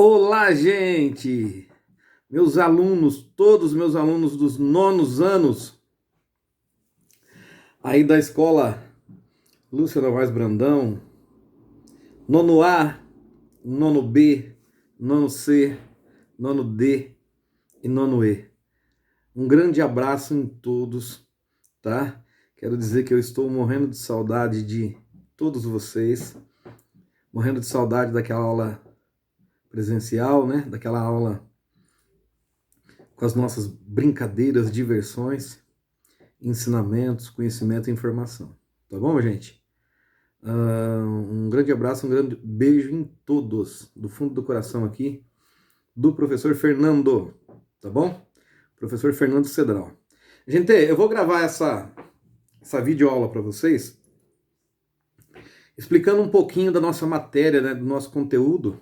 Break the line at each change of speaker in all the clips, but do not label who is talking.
Olá, gente! Meus alunos, todos meus alunos dos nonos anos, aí da escola Lúcia Novaes Brandão, nono A, nono B, nono C, nono D e nono E. Um grande abraço em todos, tá? Quero dizer que eu estou morrendo de saudade de todos vocês, morrendo de saudade daquela aula presencial, né? Daquela aula com as nossas brincadeiras, diversões, ensinamentos, conhecimento e informação. Tá bom, gente? Um grande abraço, um grande beijo em todos, do fundo do coração aqui, do professor Fernando, tá bom? Professor Fernando Cedral. Gente, eu vou gravar essa videoaula para vocês, explicando um pouquinho da nossa matéria, né, do nosso conteúdo.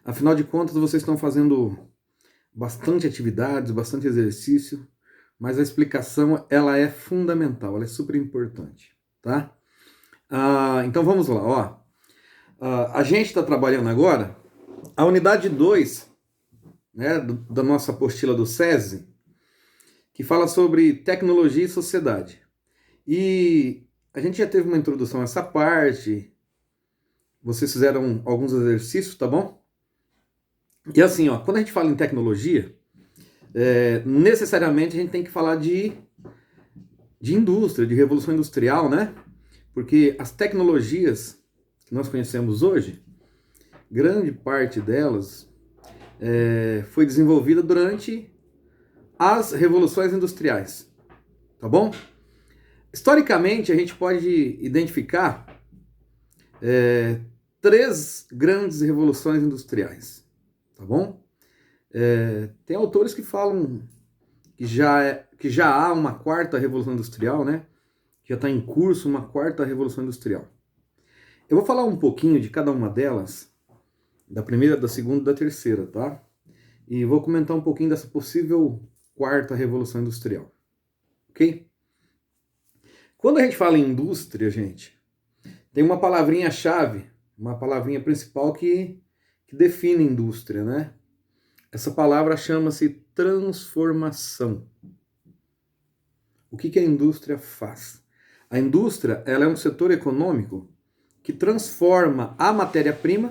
Afinal de contas, vocês estão fazendo bastante atividades, bastante exercício, mas a explicação, ela é fundamental, ela é super importante, tá? Então vamos lá, ó. A gente está trabalhando agora a unidade 2, né, da nossa apostila do SESI, que fala sobre tecnologia e sociedade. E a gente já teve uma introdução a essa parte, vocês fizeram alguns exercícios, tá bom? E assim, ó, quando a gente fala em tecnologia, necessariamente a gente tem que falar de indústria, de revolução industrial, né? Porque as tecnologias que nós conhecemos hoje, grande parte delas foi desenvolvida durante as revoluções industriais, tá bom? Historicamente, a gente pode identificar três grandes revoluções industriais, tá bom? Tem autores que falam que já há uma quarta revolução industrial, né? Que já está em curso uma quarta revolução industrial. Eu vou falar um pouquinho de cada uma delas, da primeira, da segunda e da terceira, tá? E vou comentar um pouquinho dessa possível quarta revolução industrial, ok? Quando a gente fala em indústria, gente, tem uma palavrinha-chave, uma palavrinha principal que define indústria, né? Essa palavra chama-se transformação. O que a indústria faz? A indústria, ela é um setor econômico que transforma a matéria-prima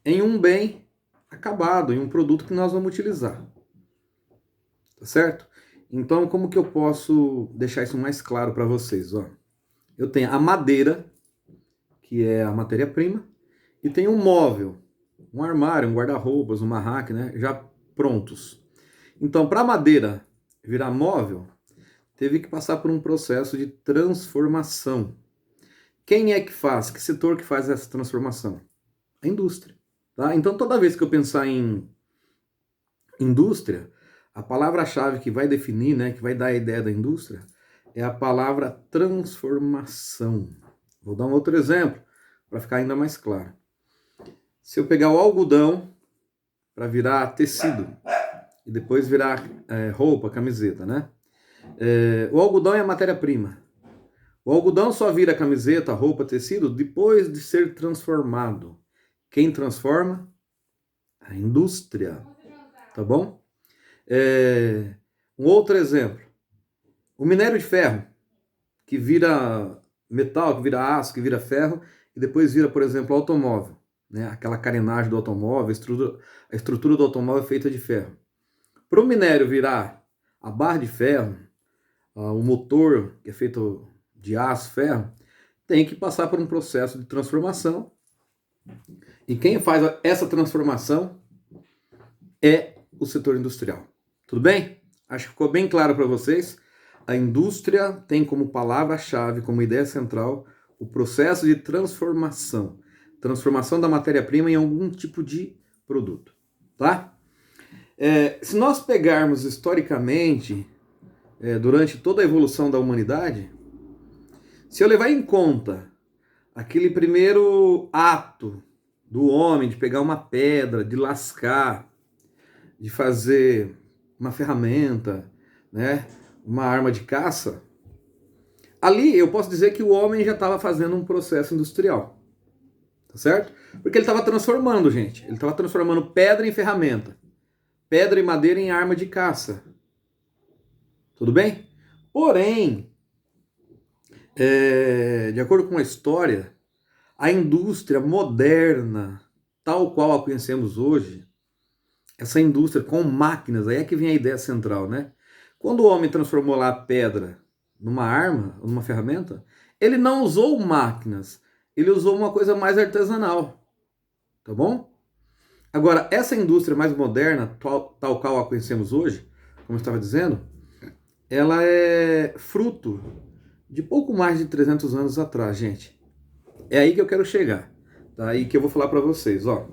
em um bem acabado, em um produto que nós vamos utilizar. Tá certo? Então, como que eu posso deixar isso mais claro para vocês? Ó, eu tenho a madeira, que é a matéria-prima, e tenho um móvel, um armário, um guarda-roupas, uma rack, né, já prontos. Então, para a madeira virar móvel, teve que passar por um processo de transformação. Quem é que faz? Que setor que faz essa transformação? A indústria. Tá? Então, toda vez que eu pensar em indústria, a palavra-chave que vai definir, né, que vai dar a ideia da indústria, é a palavra transformação. Vou dar um outro exemplo, para ficar ainda mais claro. Se eu pegar o algodão para virar tecido, e depois virar roupa, camiseta, né? O algodão é a matéria-prima. O algodão só vira camiseta, roupa, tecido depois de ser transformado. Quem transforma? A indústria. Tá bom? Um outro exemplo. O minério de ferro, que vira metal, que vira aço, que vira ferro, e depois vira, por exemplo, automóvel. Né? Aquela carenagem do automóvel, a estrutura do automóvel é feita de ferro. Para o minério virar a barra de ferro, o motor, que é feito de aço, ferro, tem que passar por um processo de transformação. E quem faz essa transformação é o setor industrial. Tudo bem? Acho que ficou bem claro para vocês. A indústria tem como palavra-chave, como ideia central, o processo de transformação. Transformação da matéria-prima em algum tipo de produto. Tá? Se nós pegarmos historicamente, durante toda a evolução da humanidade, se eu levar em conta aquele primeiro ato do homem de pegar uma pedra, de lascar, de fazer uma ferramenta, né, uma arma de caça, ali eu posso dizer que o homem já estava fazendo um processo industrial. tá certo? Porque ele estava transformando, gente. Ele estava transformando pedra em ferramenta, pedra e madeira em arma de caça. Tudo bem? Porém, de acordo com a história, a indústria moderna, tal qual a conhecemos hoje, essa indústria com máquinas, aí é que vem a ideia central, né? Quando o homem transformou lá a pedra numa arma, numa ferramenta, ele não usou máquinas, ele usou uma coisa mais artesanal, tá bom? Agora, essa indústria mais moderna, tal qual a conhecemos hoje, como eu estava dizendo, ela é fruto de pouco mais de 300 anos atrás, gente. É aí que eu quero chegar, tá? E que eu vou falar para vocês, ó.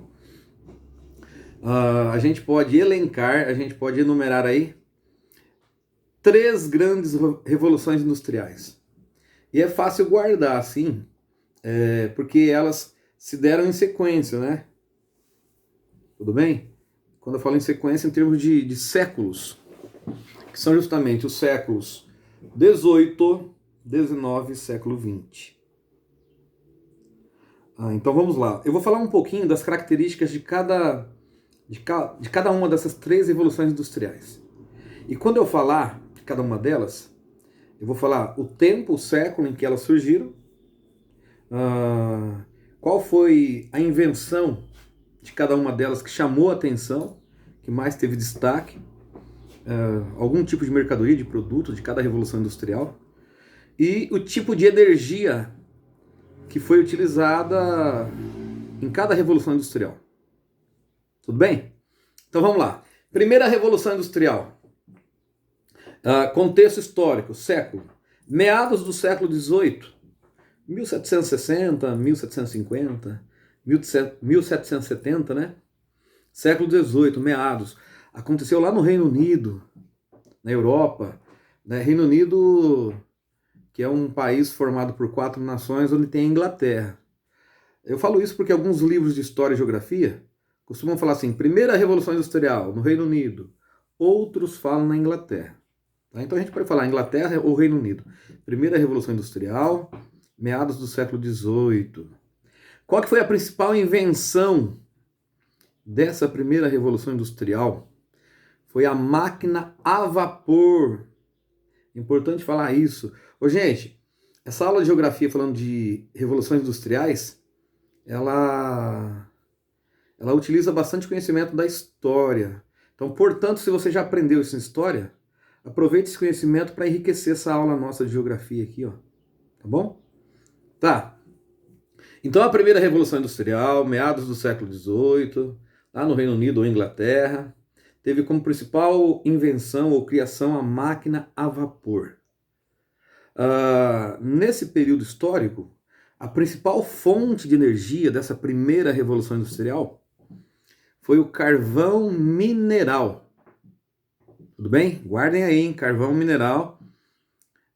A gente pode elencar, a gente pode enumerar aí 3 grandes revoluções industriais. E é fácil guardar, assim, porque elas se deram em sequência, né? Tudo bem? Quando eu falo em sequência, em termos de séculos, que são justamente os séculos 18, 19 e século 20. Então vamos lá. Eu vou falar um pouquinho das características de cada uma dessas 3 revoluções industriais. E quando eu falar de cada uma delas, eu vou falar o tempo, o século em que elas surgiram, qual foi a invenção de cada uma delas que chamou a atenção, que mais teve destaque, algum tipo de mercadoria, de produto de cada revolução industrial, e o tipo de energia que foi utilizada em cada revolução industrial. Tudo bem? Então vamos lá. Primeira revolução industrial. Contexto histórico, século. Meados do século XVIII, 1760, 1750, 1770, né? Século XVIII, meados. Aconteceu lá no Reino Unido, na Europa. Né? Reino Unido, que é um país formado por 4 nações, onde tem a Inglaterra. Eu falo isso porque alguns livros de história e geografia costumam falar assim, primeira revolução industrial no Reino Unido. Outros falam na Inglaterra. Tá? Então a gente pode falar Inglaterra ou Reino Unido. Primeira revolução industrial, meados do século XVIII. Qual que foi a principal invenção dessa primeira revolução industrial? Foi a máquina a vapor. Importante falar isso. Ô, gente, essa aula de geografia falando de revoluções industriais, ela utiliza bastante conhecimento da história. Então, portanto, se você já aprendeu isso em história, aproveite esse conhecimento para enriquecer essa aula nossa de geografia aqui, ó. Tá bom? Tá. Então, a primeira revolução industrial, meados do século XVIII, lá no Reino Unido ou Inglaterra, teve como principal invenção ou criação a máquina a vapor. Nesse período histórico, a principal fonte de energia dessa primeira revolução industrial foi o carvão mineral. Tudo bem? Guardem aí, hein? Carvão mineral.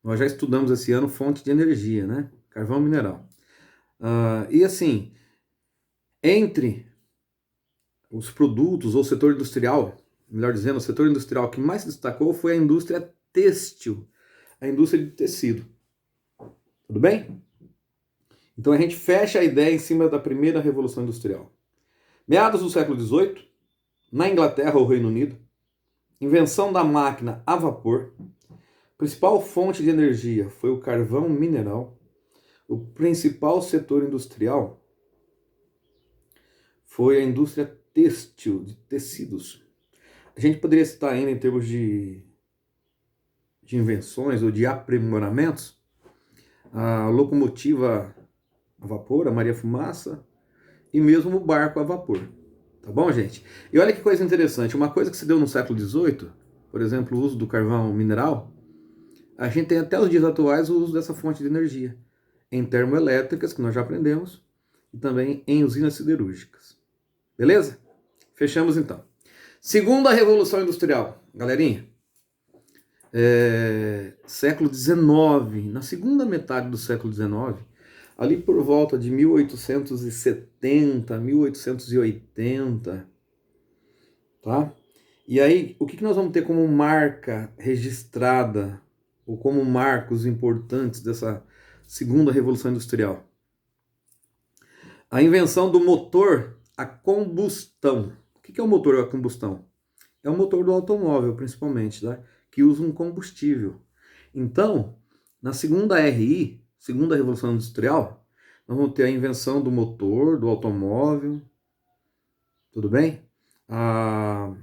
Nós já estudamos esse ano fonte de energia, né? Carvão mineral. E assim, entre os produtos ou setor industrial, melhor dizendo, o setor industrial que mais se destacou foi a indústria têxtil, a indústria de tecido. Tudo bem? Então a gente fecha a ideia em cima da primeira revolução industrial. Meados do século XVIII, na Inglaterra ou Reino Unido, invenção da máquina a vapor. Principal fonte de energia foi o carvão mineral. O principal setor industrial foi a indústria têxtil, de tecidos. A gente poderia citar ainda em termos de invenções ou de aprimoramentos, a locomotiva a vapor, a Maria Fumaça, e mesmo o barco a vapor. Tá bom, gente? E olha que coisa interessante, uma coisa que se deu no século XVIII, por exemplo, o uso do carvão mineral, a gente tem até os dias atuais o uso dessa fonte de energia em termoelétricas, que nós já aprendemos, e também em usinas siderúrgicas. Beleza? Fechamos então. Segunda revolução industrial, galerinha. Século XIX, na segunda metade do século XIX, ali por volta de 1870, 1880, tá? E aí, o que nós vamos ter como marca registrada, ou como marcos importantes dessa segunda revolução industrial? A invenção do motor a combustão. O que é o motor a combustão? É o motor do automóvel, principalmente, tá? Que usa um combustível. Então, na segunda RI, segunda Revolução Industrial, nós vamos ter a invenção do motor, do automóvel, tudo bem? A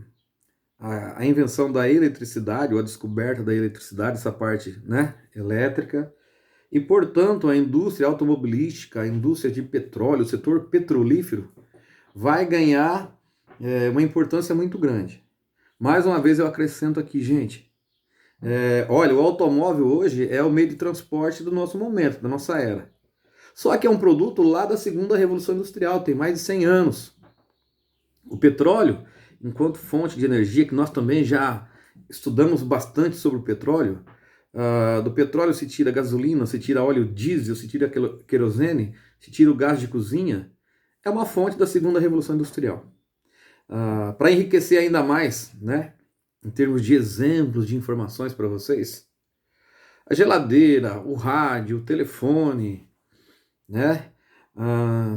invenção da eletricidade, ou a descoberta da eletricidade, essa parte, né, elétrica, e, portanto, a indústria automobilística, a indústria de petróleo, o setor petrolífero, vai ganhar uma importância muito grande. Mais uma vez eu acrescento aqui, gente, olha, o automóvel hoje é o meio de transporte do nosso momento, da nossa era. Só que é um produto lá da segunda Revolução Industrial, tem mais de 100 anos. O petróleo, enquanto fonte de energia, que nós também já estudamos bastante sobre o petróleo, do petróleo se tira gasolina, se tira óleo diesel, se tira querosene, se tira o gás de cozinha, é uma fonte da segunda Revolução Industrial. Para enriquecer ainda mais, né, em termos de exemplos de informações para vocês, a geladeira, o rádio, o telefone, né,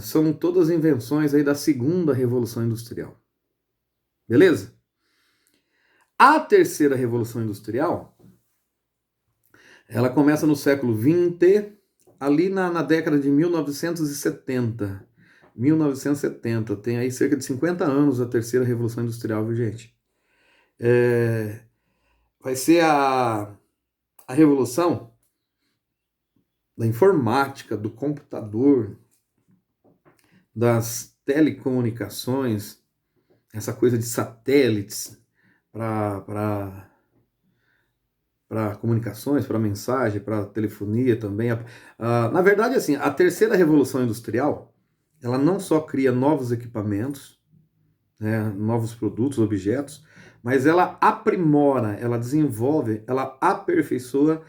são todas invenções aí da segunda Revolução Industrial. Beleza? A terceira Revolução Industrial, ela começa no século XX, ali na década de 1970. 1970, tem aí cerca de 50 anos a terceira Revolução Industrial, viu, gente? Vai ser a revolução da informática, do computador, das telecomunicações, essa coisa de satélites para comunicações, para mensagem, para telefonia também. Na verdade, assim, a terceira revolução industrial, ela não só cria novos equipamentos, né, novos produtos, objetos, mas ela aprimora, ela desenvolve, ela aperfeiçoa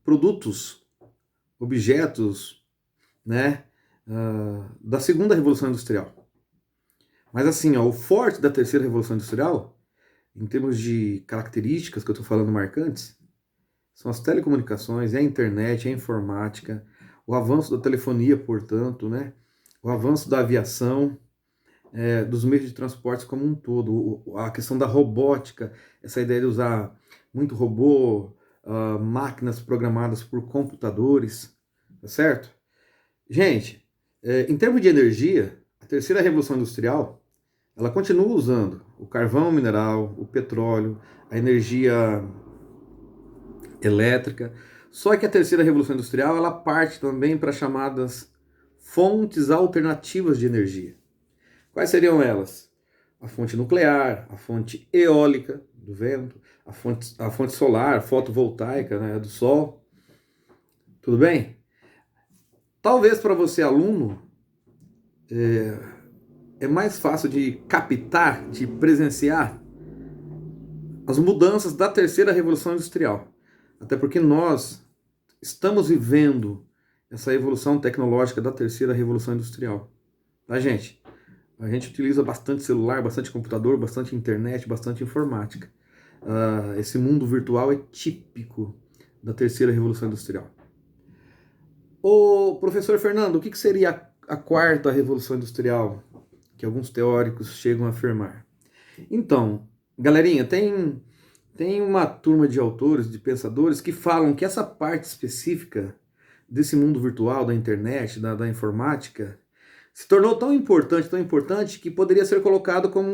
produtos, objetos, né, da segunda revolução industrial. Mas assim, ó, o forte da terceira revolução industrial, em termos de características que eu estou falando marcantes, são as telecomunicações, a internet, a informática, o avanço da telefonia, portanto, né, o avanço da aviação, dos meios de transporte como um todo, a questão da robótica, essa ideia de usar muito robô, máquinas programadas por computadores, tá certo? Gente, em termos de energia, a terceira revolução industrial, ela continua usando o carvão mineral, o petróleo, a energia elétrica, só que a terceira revolução industrial, ela parte também para chamadas fontes alternativas de energia. Quais seriam elas? A fonte nuclear, a fonte eólica, do vento, a fonte solar, fotovoltaica, né, do sol. Tudo bem? Talvez para você, aluno, é mais fácil de captar, de presenciar as mudanças da terceira revolução industrial. Até porque nós estamos vivendo essa evolução tecnológica da terceira revolução industrial. Tá, gente? A gente utiliza bastante celular, bastante computador, bastante internet, bastante informática. Esse mundo virtual é típico da terceira revolução industrial. Ô, professor Fernando, o que seria a quarta revolução industrial que alguns teóricos chegam a afirmar? Então, galerinha, tem uma turma de autores, de pensadores, que falam que essa parte específica desse mundo virtual, da internet, da informática, se tornou tão importante, que poderia ser colocado como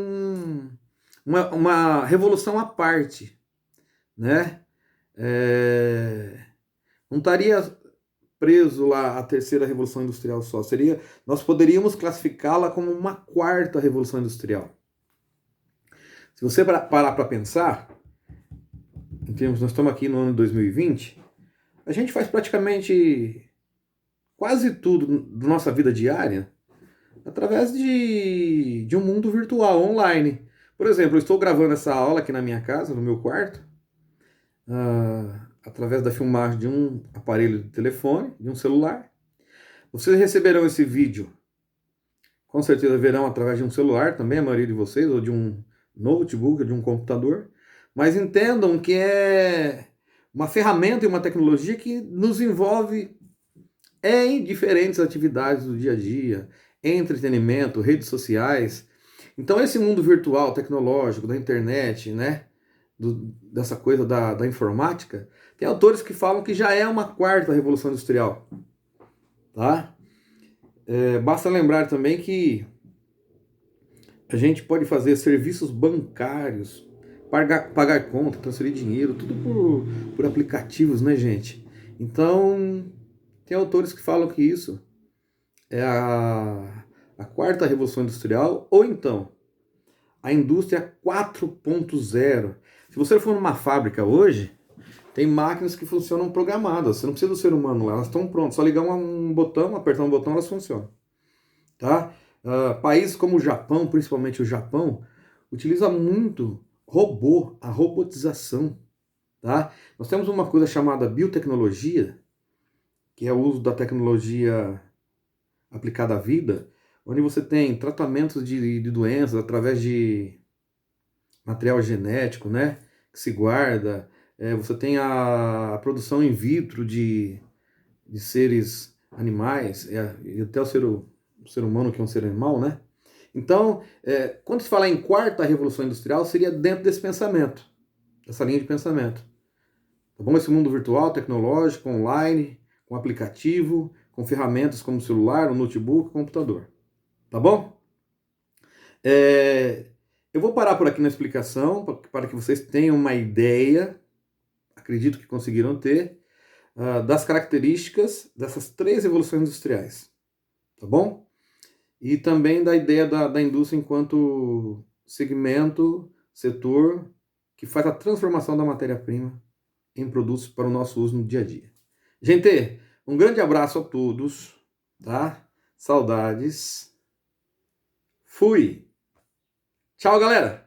uma revolução à parte, né? Não estaria preso lá a terceira revolução industrial só. Nós poderíamos classificá-la como uma quarta revolução industrial. Se você parar para pensar, em termos, nós estamos aqui no ano 2020, a gente faz praticamente quase tudo da nossa vida diária através de um mundo virtual, online. Por exemplo, eu estou gravando essa aula aqui na minha casa, no meu quarto, através da filmagem de um aparelho de telefone, de um celular. Vocês receberão esse vídeo, com certeza verão através de um celular também, a maioria de vocês, ou de um notebook, ou de um computador. Mas entendam que é uma ferramenta e uma tecnologia que nos envolve em diferentes atividades do dia a dia, entretenimento, redes sociais. Então, esse mundo virtual, tecnológico, da internet, né? Dessa coisa da informática, tem autores que falam que já é uma quarta revolução industrial. Tá? Basta lembrar também que a gente pode fazer serviços bancários, pagar conta, transferir dinheiro, tudo por aplicativos, né, gente? Então, tem autores que falam que isso é a quarta revolução industrial, ou então a indústria 4.0. Se você for numa fábrica hoje, tem máquinas que funcionam programadas, você não precisa do ser humano lá, elas estão prontas, só ligar um botão, apertar um botão, elas funcionam. Tá? Países como o Japão, principalmente o Japão, utiliza muito robô, a robotização. Tá? Nós temos uma coisa chamada biotecnologia, que é o uso da tecnologia aplicada à vida, onde você tem tratamentos de doenças através de material genético, né, que se guarda. Você tem a produção in vitro de seres animais, e até o ser humano, que é um ser animal, né? Então, quando se fala em quarta revolução industrial, seria dentro desse pensamento, dessa linha de pensamento. Tá bom? Esse mundo virtual, tecnológico, online, com aplicativo, com ferramentas como celular, notebook, computador. Tá bom? Eu vou parar por aqui na explicação, para que vocês tenham uma ideia, acredito que conseguiram ter, das características dessas três revoluções industriais. Tá bom? E também da ideia da indústria enquanto segmento, setor, que faz a transformação da matéria-prima em produtos para o nosso uso no dia a dia. Gente, um grande abraço a todos, tá? Saudades. Fui! Tchau, galera!